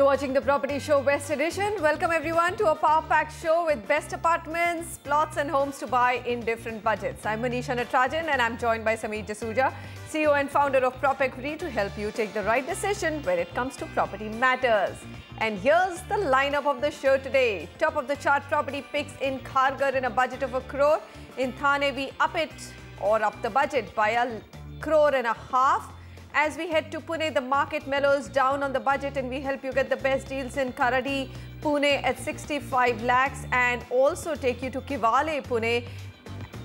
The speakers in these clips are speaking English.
You're watching the Property Show West Edition. Welcome everyone to a power-packed show with best apartments, plots and homes to buy in different budgets. I'm Manisha Natarajan and I'm joined by Sameer Jasuja, CEO and founder of Prop Equity, to help you take the right decision when it comes to property matters. And here's the lineup of the show today. Top of the chart property picks in Kharghar in a budget of 1 crore. In Thane we up it or up the budget by 1.5 crore. As we head to Pune, the market mellows down on the budget and we help you get the best deals in Kharghar, Pune at 65 lakhs and also take you to Kivale, Pune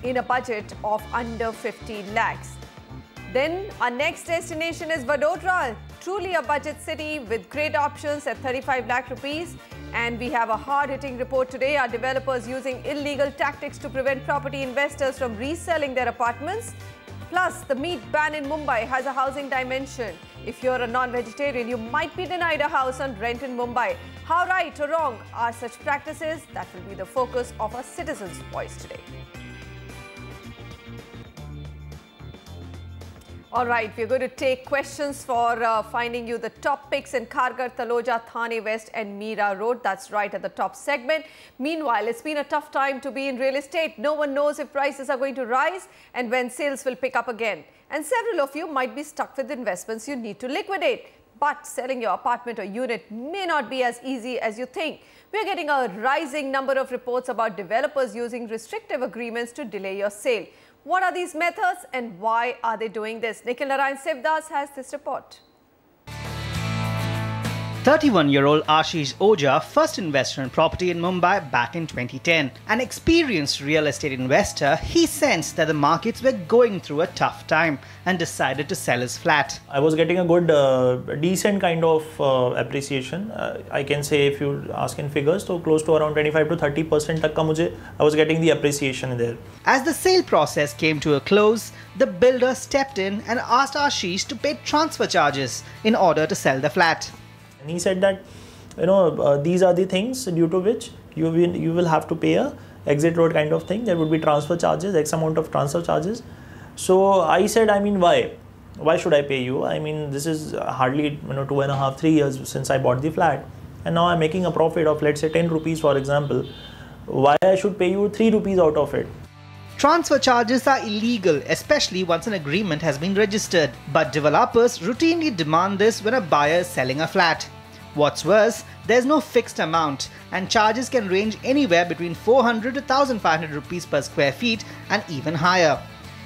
in a budget of under 15 lakhs. Then our next destination is Vadodara, truly a budget city with great options at 35 lakh rupees. And we have a hard-hitting report today. Our developers using illegal tactics to prevent property investors from reselling their apartments. Plus, the meat ban in Mumbai has a housing dimension. If you're a non-vegetarian, you might be denied a house on rent in Mumbai. How right or wrong are such practices? That will be the focus of our citizens' voice today. All right, we're going to take questions for finding you the top picks in Kharghar, Taloja, Thane West and Mira Road. That's right at the top segment. Meanwhile, it's been a tough time to be in real estate. No one knows if prices are going to rise and when sales will pick up again. And several of you might be stuck with investments you need to liquidate. But selling your apartment or unit may not be as easy as you think. We're getting a rising number of reports about developers using restrictive agreements to delay your sale. What are these methods and why are they doing this? Nikhil Narayan Sivdas has this report. 31-year-old Ashish Oja first invested in property in Mumbai back in 2010. An experienced real estate investor, he sensed that the markets were going through a tough time and decided to sell his flat. I was getting a good, decent kind of appreciation. I can say, if you ask in figures, so close to around 25 to 30% tak ka mujhe, I was getting the appreciation there. As the sale process came to a close, the builder stepped in and asked Ashish to pay transfer charges in order to sell the flat. And he said that, these are the things due to which you will have to pay a exit road kind of thing. There would be transfer charges, X amount of transfer charges. So I said, why? Why should I pay you? This is hardly 2.5, 3 years since I bought the flat. And now I'm making a profit of, let's say, 10 rupees, for example. Why I should pay you 3 rupees out of it? Transfer charges are illegal, especially once an agreement has been registered. But developers routinely demand this when a buyer is selling a flat. What's worse, there's no fixed amount and charges can range anywhere between 400 to 1500 rupees per square feet and even higher.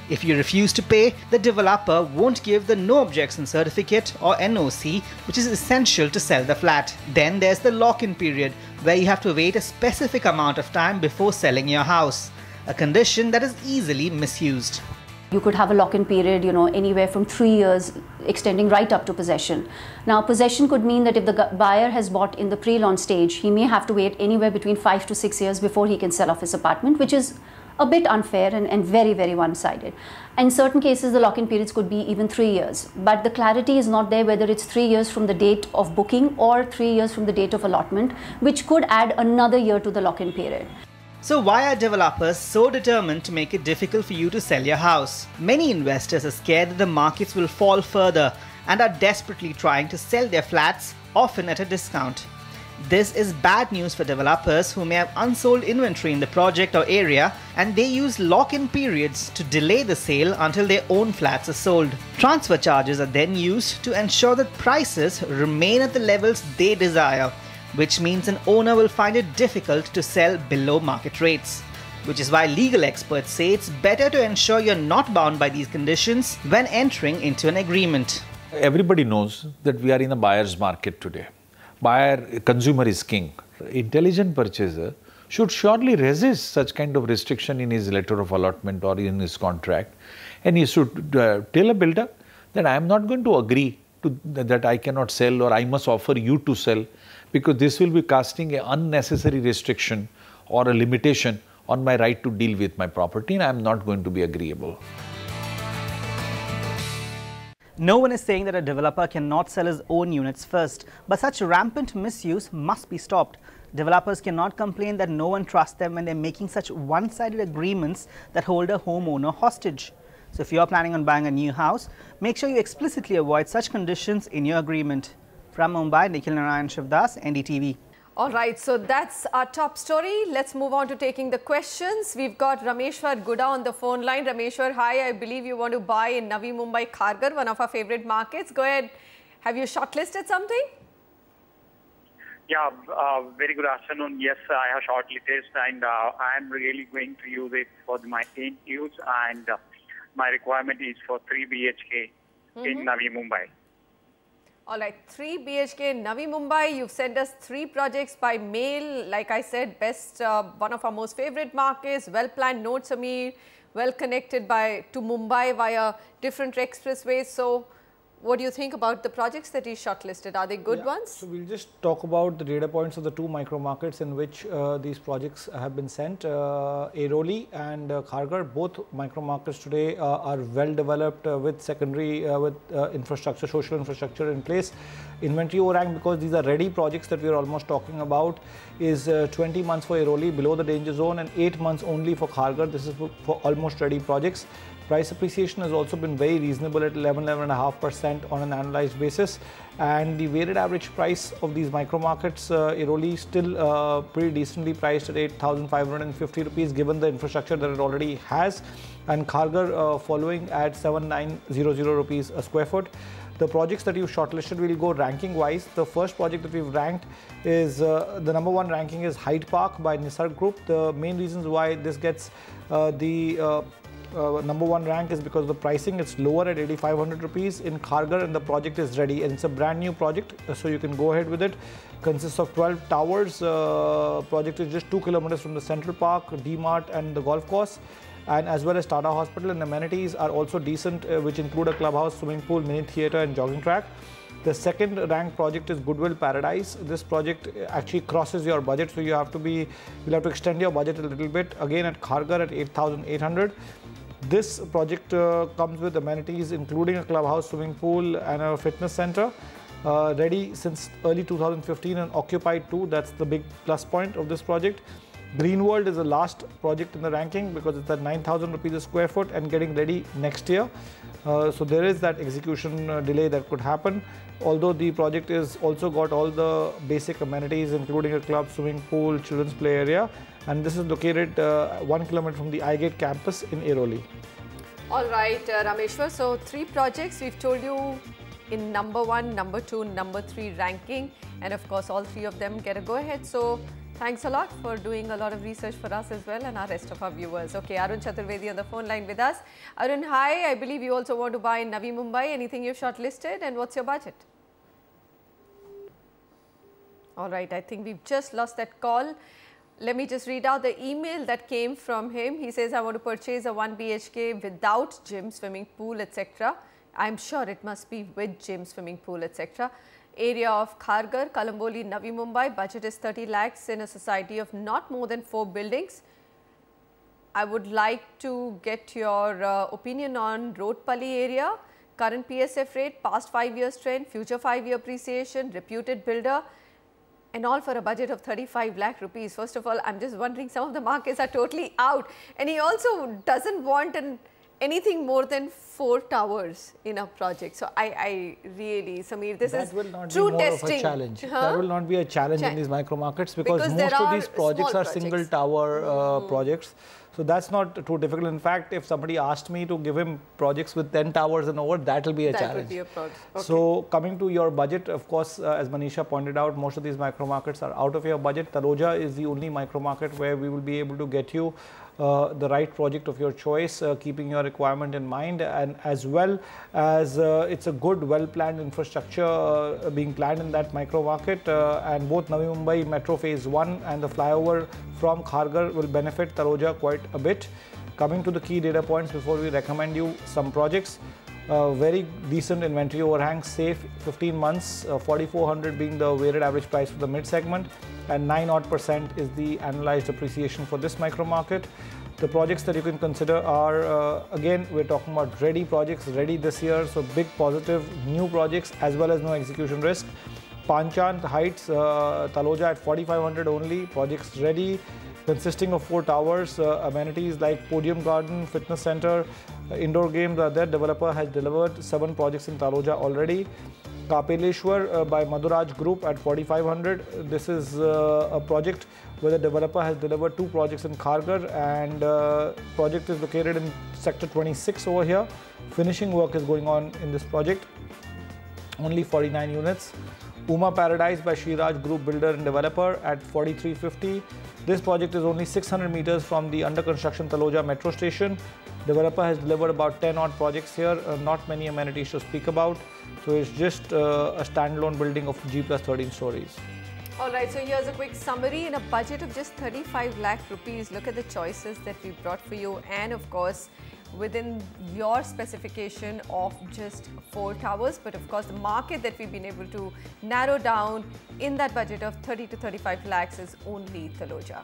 If you refuse to pay, the developer won't give the no objection certificate or NOC, which is essential to sell the flat. Then there's the lock-in period, where you have to wait a specific amount of time before selling your house. A condition that is easily misused. You could have a lock-in period, anywhere from 3 years, extending right up to possession. Now, possession could mean that if the buyer has bought in the pre-launch stage, he may have to wait anywhere between 5 to 6 years before he can sell off his apartment, which is a bit unfair and very, very one-sided. In certain cases, the lock-in periods could be even 3 years. But the clarity is not there whether it's 3 years from the date of booking or 3 years from the date of allotment, which could add another year to the lock-in period. So why are developers so determined to make it difficult for you to sell your house? Many investors are scared that the markets will fall further and are desperately trying to sell their flats, often at a discount. This is bad news for developers who may have unsold inventory in the project or area, and they use lock-in periods to delay the sale until their own flats are sold. Transfer charges are then used to ensure that prices remain at the levels they desire, which means an owner will find it difficult to sell below market rates. Which is why legal experts say it's better to ensure you're not bound by these conditions when entering into an agreement. Everybody knows that we are in a buyer's market today. Consumer is king. Intelligent purchaser should surely resist such kind of restriction in his letter of allotment or in his contract. And he should tell a builder that I am not going to agree to that I cannot sell or I must offer you to sell, because this will be casting an unnecessary restriction or a limitation on my right to deal with my property, and I am not going to be agreeable. No one is saying that a developer cannot sell his own units first, but such rampant misuse must be stopped. Developers cannot complain that no one trusts them when they're making such one-sided agreements that hold a homeowner hostage. So if you're planning on buying a new house, make sure you explicitly avoid such conditions in your agreement. From Mumbai, Nikhil Narayan Shivdas, NDTV. All right, so that's our top story. Let's move on to taking the questions. We've got Rameshwar Guda on the phone line. Rameshwar, hi. I believe you want to buy in Navi Mumbai, Kharghar, one of our favorite markets. Go ahead. Have you shortlisted something? Yeah, very good afternoon. Yes, I have shortlisted and I am really going to use it for my own use, and my requirement is for 3 BHK in Navi Mumbai. All right, 3 BHK in Navi Mumbai. You've sent us 3 projects by mail. Like I said, one of our most favorite markets, well-planned nodes, Samir, well connected to Mumbai via different expressways. So, what do you think about the projects that you shortlisted? Are they good ones? So we'll just talk about the data points of the 2 micro markets in which these projects have been sent. Airoli and Kharghar, both micro markets today are well developed with secondary infrastructure, social infrastructure in place. Inventory overhang, because these are ready projects that we are almost talking about, is 20 months for Airoli below the danger zone and 8 months only for Kharghar. This is for almost ready projects. Price appreciation has also been very reasonable at 11.5% on an annualized basis, and the weighted average price of these micro markets, Airoli still pretty decently priced at 8,550 rupees given the infrastructure that it already has, and Kharghar following at 7,900 rupees a square foot. The projects that you shortlisted will go ranking wise. The first project that we've ranked is the number 1 ranking is Hyde Park by Nisarg Group. The main reasons why this gets number 1 rank is because the pricing is lower at 8,500 rupees in Kharghar, and the project is ready, and it's a brand new project, so you can go ahead with it. Consists of 12 towers. Project is just 2 kilometers from the Central Park, D-Mart and the golf course, and as well as Tata Hospital, and amenities are also decent, which include a clubhouse, swimming pool, mini theatre and jogging track. The second ranked project is Goodwill Paradise. This project actually crosses your budget, so you'll have to extend your budget a little bit. Again at Kharghar at 8,800. This project comes with amenities including a clubhouse, swimming pool and a fitness center. Ready since early 2015 and occupied too. That's the big plus point of this project. Green World is the last project in the ranking because it's at 9,000 rupees a square foot and getting ready next year. So there is that execution delay that could happen. Although the project is also got all the basic amenities including a club, swimming pool, children's play area, and this is located 1 kilometer from the iGate campus in Airoli. All right, Rameshwar. So 3 projects we've told you in number 1, number 2, number 3 ranking, and of course all 3 of them get a go ahead. So thanks a lot for doing a lot of research for us as well and our rest of our viewers. Okay, Arun Chaturvedi on the phone line with us. Arun, hi. I believe you also want to buy in Navi Mumbai. Anything you've shortlisted, and what's your budget? All right, I think we've just lost that call. Let me just read out the email that came from him. He says, I want to purchase a 1 BHK without gym, swimming pool, etc. I'm sure it must be with gym, swimming pool, etc. Area of Kharghar, Kalamboli, Navi Mumbai. Budget is 30 lakhs in a society of not more than 4 buildings. I would like to get your opinion on Roadpalli area. Current PSF rate, past 5 years trend, future 5-year appreciation, reputed builder, and all for a budget of 35 lakh rupees. First of all, I'm just wondering, some of the markets are totally out, and he also doesn't want anything more than 4 towers in a project. So I really, Samir, this is true testing. Of a challenge. That will not be a challenge in these micro markets because most of these projects are single tower projects. So that's not too difficult. In fact, if somebody asked me to give him projects with 10 towers and over, that will be a challenge. That will be a project. Okay. So coming to your budget, of course, as Manisha pointed out, most of these micro markets are out of your budget. Taloja is the only micro market where we will be able to get you the right project of your choice, keeping your requirement in mind, and as well as it's a good, well-planned infrastructure being planned in that micro market, and both Navi Mumbai Metro Phase 1 and the flyover from Kharghar will benefit Taloja quite a bit. Coming to the key data points before we recommend you some projects. Very decent inventory overhang, safe 15 months, 4,400 being the weighted average price for the mid segment, and 9% is the annualized appreciation for this micro market. The projects that you can consider are, again, we're talking about ready projects, ready this year, so big positive new projects as well as no execution risk. Panchant Heights, Taloja at 4,500 only, projects ready, consisting of 4 towers, amenities like podium garden, fitness center, indoor games. Their developer has delivered 7 projects in Taloja already. Kapeleshwar by Madhuraj Group at 4,500. This is a project where the developer has delivered 2 projects in Kharghar, and project is located in sector 26 over here. Finishing work is going on in this project. Only 49 units. Uma Paradise by Shriraj Group Builder and Developer at 4,350. This project is only 600 meters from the under construction Taloja metro station. Developer has delivered about 10 odd projects here, not many amenities to speak about. So it's just a standalone building of G plus 13 stories. Alright, so here's a quick summary. In a budget of just 35 lakh rupees, look at the choices that we brought for you, and of course within your specification of just 4 towers, but of course the market that we've been able to narrow down in that budget of 30 to 35 lakhs is only Taloja.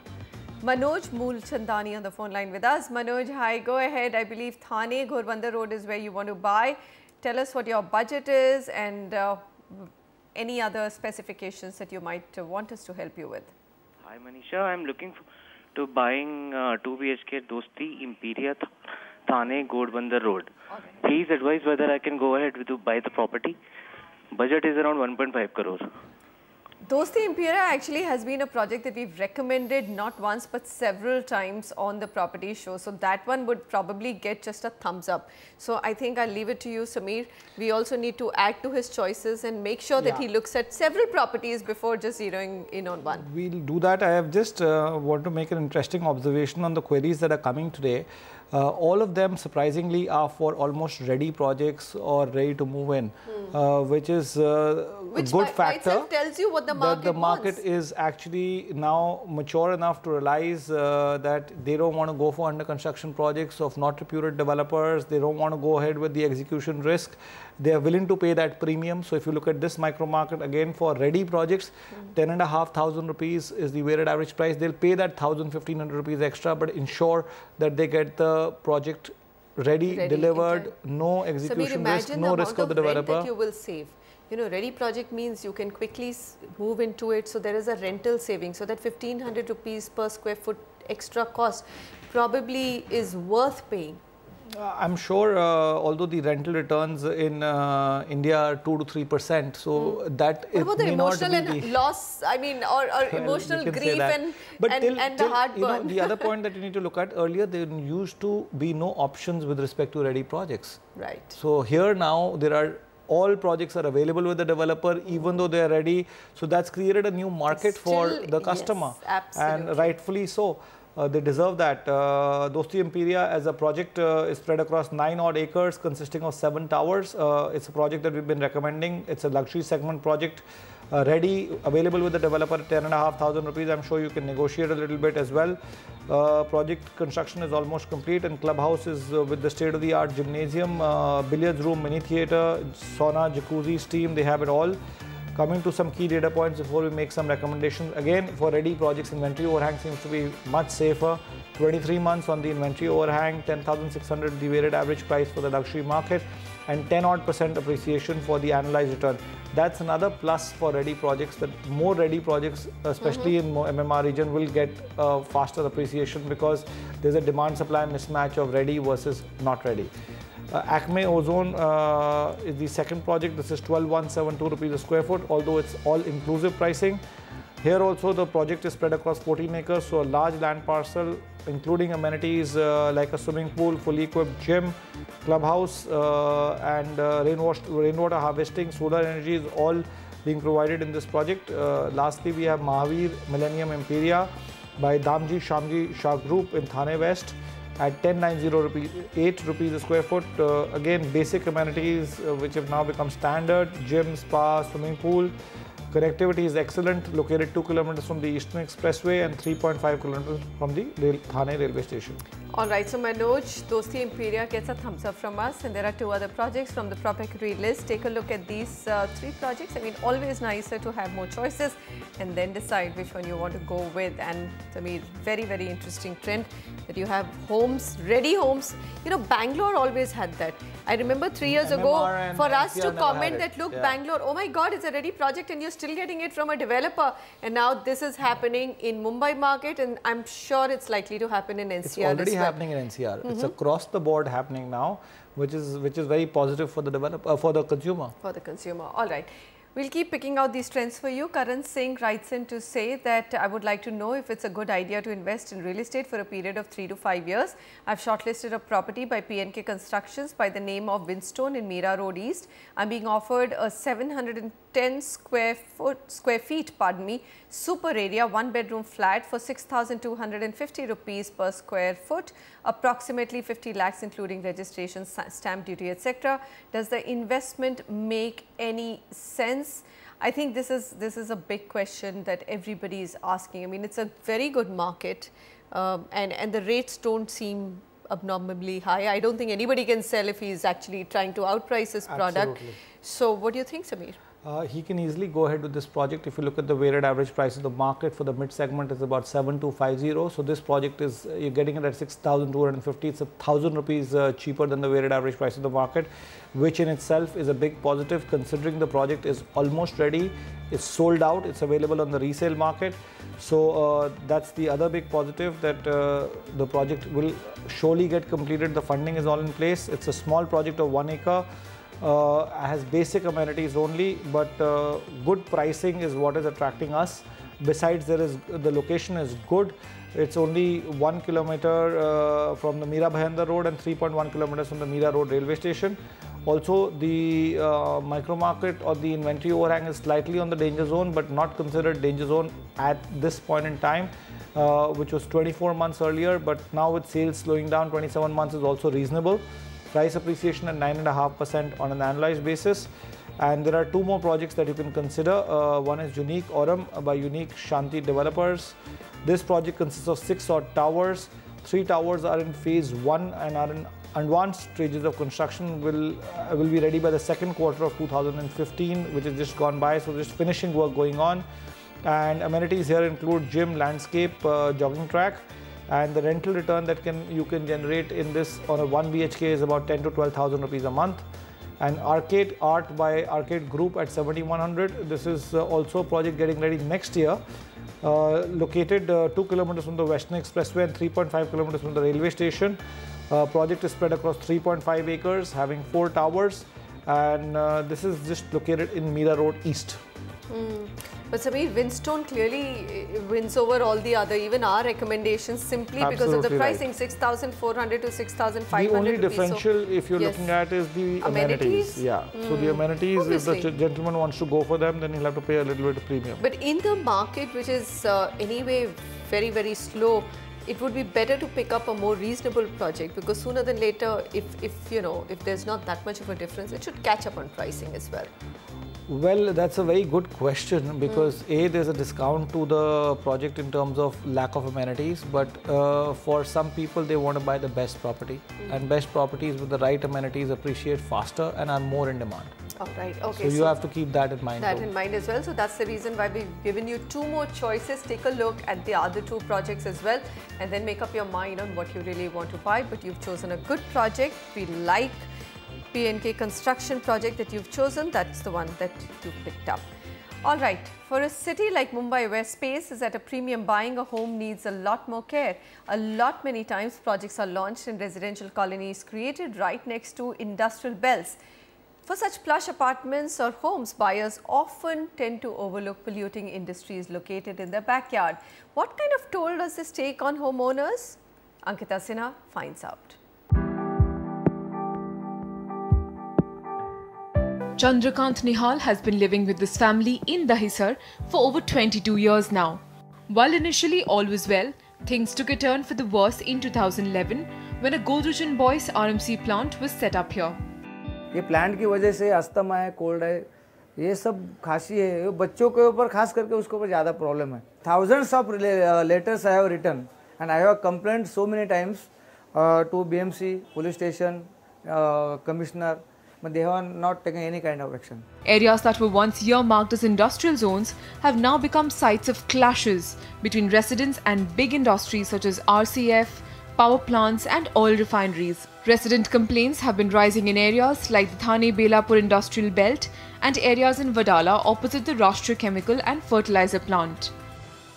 Manoj Moolchandani on the phone line with us. Manoj, hi, go ahead. I believe Thane, Ghorbandar Road is where you want to buy. Tell us what your budget is and any other specifications that you might want us to help you with. Hi Manisha, I'm looking to buying 2 BHK Dosti Imperial Thane Ghorbandar Road. Okay. Please advise whether I can go ahead to buy the property. Budget is around 1.5 crores. Dosti Imperial actually has been a project that we've recommended not once but several times on the property show. So that one would probably get just a thumbs up. So I think I'll leave it to you, Samir. We also need to add to his choices and make sure that he looks at several properties before just zeroing in on one. We'll do that. I have just want to make an interesting observation on the queries that are coming today. All of them surprisingly are for almost ready projects or ready to move in, which is a good factor. Which tells you what the market that the market is actually now mature enough to realize that they don't want to go for under construction projects of not reputed developers. They don't want to go ahead with the execution risk. They are willing to pay that premium. So if you look at this micro market again for ready projects, 10,500 rupees is the weighted average price. They'll pay that 1,500 rupees extra, but ensure that they get the project ready delivered, no execution risk, no risk of the developer. That you will save. You know, ready project means you can quickly move into it. So there is a rental saving. So that 1,500 rupees per square foot extra cost probably is worth paying. I'm sure, although the rental returns in India are 2 to 3%, so that it may emotional not be and loss, I mean, or emotional grief and the heartburn. You know, the other point that you need to look at, earlier there used to be no options with respect to ready projects. Right. So here now there are all projects are available with the developer, even though they are ready. So that's created a new market for the customer, and rightfully so. They deserve that. Dosti Imperial as a project is spread across 9 odd acres consisting of 7 towers. It's a project that we've been recommending. It's a luxury segment project, ready, available with the developer at 10,500 rupees. I'm sure you can negotiate a little bit as well. Project construction is almost complete, and clubhouse is with the state-of-the-art gymnasium, billiards room, mini theatre, sauna, jacuzzi, steam, they have it all. Coming to some key data points before we make some recommendations. Again, for ready projects, inventory overhang seems to be much safer. 23 months on the inventory overhang, 10,600 the weighted average price for the luxury market, and 10% appreciation for the annualized return. That's another plus for ready projects, that more ready projects, especially in MMR region, will get faster appreciation because there's a demand-supply mismatch of ready versus not ready. Acme Ozone is the second project. This is 12,172 rupees a square foot, although it's all inclusive pricing. Here also the project is spread across 14 acres, so a large land parcel including amenities like a swimming pool, fully equipped gym, clubhouse and rainwater harvesting, solar energy is all being provided in this project. Lastly, we have Mahavir Millennium Imperial by Damji Shamji Shah Group in Thane West at 10,908 rupees a square foot. Again, basic amenities which have now become standard: gym, spa, swimming pool. Connectivity is excellent, located 2 kilometers from the Eastern Expressway and 3.5 kilometers from the Thane railway station. Alright, so Manoj, Dosti Imperial gets a thumbs up from us, and there are 2 other projects from the property list. Take a look at these 3 projects. I mean, always nicer to have more choices and then decide which one you want to go with. And to me, very, very interesting trend that you have homes, ready homes. You know, Bangalore always had that. I remember 3 years ago for us to comment that, look, Bangalore, oh my God, it's a ready project and you're still getting it from a developer, and now this is happening in Mumbai market, and I'm sure it's likely to happen in NCR. It's already happening in NCR. It's across the board happening now, which is very positive for the developer, for the consumer. For the consumer. All right. We'll keep picking out these trends for you. Karan Singh writes in to say that I would like to know if it's a good idea to invest in real estate for a period of 3 to 5 years. I've shortlisted a property by PNK Constructions by the name of Winstone in Mira Road East. I'm being offered a 710 square feet, super area, 1-bedroom flat for 6,250 rupees per square foot, approximately 50 lakhs including registration, stamp duty, etc. Does the investment make any sense? I think this is a big question that everybody is asking. I mean, it's a very good market, and the rates don't seem abnormally high. I don't think anybody can sell if he's actually trying to outprice his product. Absolutely. So what do you think, Sameer? He can easily go ahead with this project. If you look at the weighted average price of the market for the mid segment is about 7250. So this project is, you're getting it at 6,250. It's 1,000 rupees cheaper than the weighted average price of the market, which in itself is a big positive considering the project is almost ready. It's sold out. It's available on the resale market. So that's the other big positive, that the project will surely get completed. The funding is all in place. It's a small project of 1 acre. Has basic amenities only, but good pricing is what is attracting us. Besides, the location is good. It's only 1 kilometer from the Mira Bhayandar Road and 3.1 kilometers from the Mira Road railway station. Also, the micro market or the inventory overhang is slightly on the danger zone, but not considered danger zone at this point in time, which was 24 months earlier. But now with sales slowing down, 27 months is also reasonable. Price appreciation at 9.5% on an annualized basis. And there are 2 more projects that you can consider. One is Unique Aurum by Unique Shanti Developers. This project consists of 6 odd towers. 3 towers are in phase 1 and are in advanced stages of construction. Will be ready by the second quarter of 2015, which is just gone by. So just finishing work going on. And amenities here include gym, landscape, jogging track. And the rental return that you can generate in this on a 1 BHK is about 10 to 12,000 rupees a month. And Arcade Art by Arcade Group at 7100. This is also a project getting ready next year. Located 2 kilometers from the Western Expressway and 3.5 kilometers from the railway station. Project is spread across 3.5 acres, having 4 towers. And this is just located in Mira Road East. But Sameer, Winstone clearly wins over all the other, even our recommendations, simply because of the pricing, 6,400 to 6,500. The only differential, if you're looking at, is the amenities. Yeah. So the amenities, obviously, if the gentleman wants to go for them, then he'll have to pay a little bit of premium. But in the market, which is anyway very, very slow, it would be better to pick up a more reasonable project, because sooner than later, if there's not that much of a difference, it should catch up on pricing as well. Well, that's a very good question, because there's a discount to the project in terms of lack of amenities, but for some people they want to buy the best property, and best properties with the right amenities appreciate faster and are more in demand. All right, okay. So you have to keep that in mind. That in mind as well. So that's the reason why we've given you 2 more choices. Take a look at the other 2 projects as well, and then make up your mind on what you really want to buy. But you've chosen a good project. We like PNK construction project that you've chosen. That's the one that you've picked up. All right, for a city like Mumbai, where space is at a premium, buying a home needs a lot more care. Many times projects are launched in residential colonies created right next to industrial belts. For such plush apartments or homes, buyers often tend to overlook polluting industries located in their backyard. What kind of toll does this take on homeowners? Ankita Sinha finds out. Chandrakant Nihal has been living with this family in Dahisar for over 22 years now. While initially all was well, things took a turn for the worse in 2011 when a Godrej and Boyce RMC plant was set up here. ये plant की वजह से asthma है, cold है, ये सब खांसी है, बच्चों के ऊपर खास करके उसके ऊपर ज़्यादा प्रॉब्लम है. Thousands of letters I have written and I have complained so many times to BMC, police station, commissioner. But they have not taken any kind of action. Areas that were once earmarked as industrial zones have now become sites of clashes between residents and big industries such as RCF, power plants and oil refineries. Resident complaints have been rising in areas like the Thane Belapur industrial belt and areas in Vadodara opposite the Rashtriya Chemical and Fertilizer plant.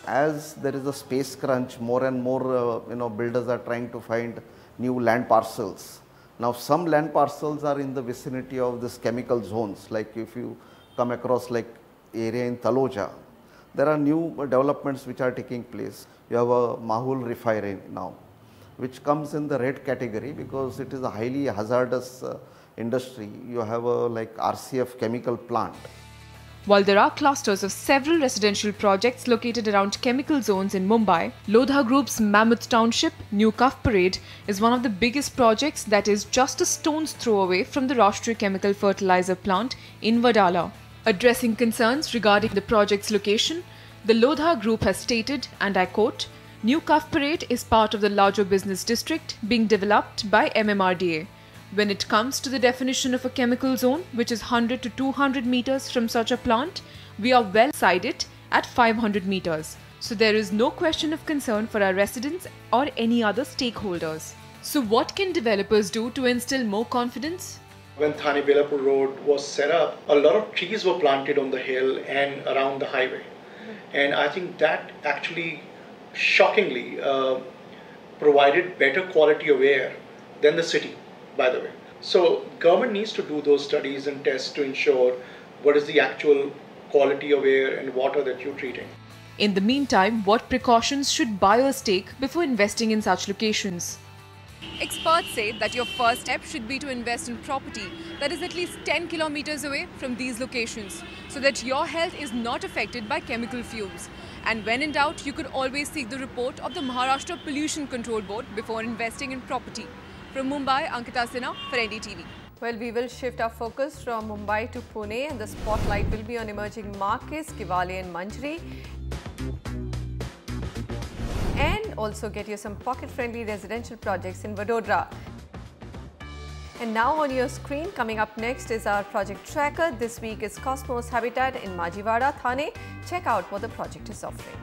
As there is a space crunch, more and more builders are trying to find new land parcels. Now some land parcels are in the vicinity of this chemical zones, like if you come across like area in Taloja, there are new developments which are taking place. You have a Mahul refinery now, which comes in the red category because it is a highly hazardous industry. You have a like RCF chemical plant. While there are clusters of several residential projects located around chemical zones in Mumbai, Lodha Group's Mammoth Township, New Cuff Parade, is one of the biggest projects that is just a stone's throw away from the Rashtriya Chemical Fertilizer plant in Vadodara. Addressing concerns regarding the project's location, the Lodha Group has stated, and I quote, New Cuff Parade is part of the larger business district being developed by MMRDA. When it comes to the definition of a chemical zone, which is 100 to 200 meters from such a plant, we are well inside it at 500 meters. So there is no question of concern for our residents or any other stakeholders. So what can developers do to instill more confidence? When Thane Belapur Road was set up, a lot of trees were planted on the hill and around the highway. And I think that actually shockingly provided better quality of air than the city, by the way. So government needs to do those studies and tests to ensure what is the actual quality of air and water that you're treating. In the meantime, what precautions should buyers take before investing in such locations? Experts say that your first step should be to invest in property that is at least 10 kilometers away from these locations so that your health is not affected by chemical fumes. And when in doubt, you could always seek the report of the Maharashtra Pollution Control Board before investing in property. From Mumbai, Ankita Sinha for NDTV. Well, we will shift our focus from Mumbai to Pune, and the spotlight will be on emerging markets, Kiwale and Manjri. And also get you some pocket-friendly residential projects in Vadodara. And now on your screen, coming up next is our project tracker. This week is Cosmos Habitat in Majivada, Thane. Check out what the project is offering.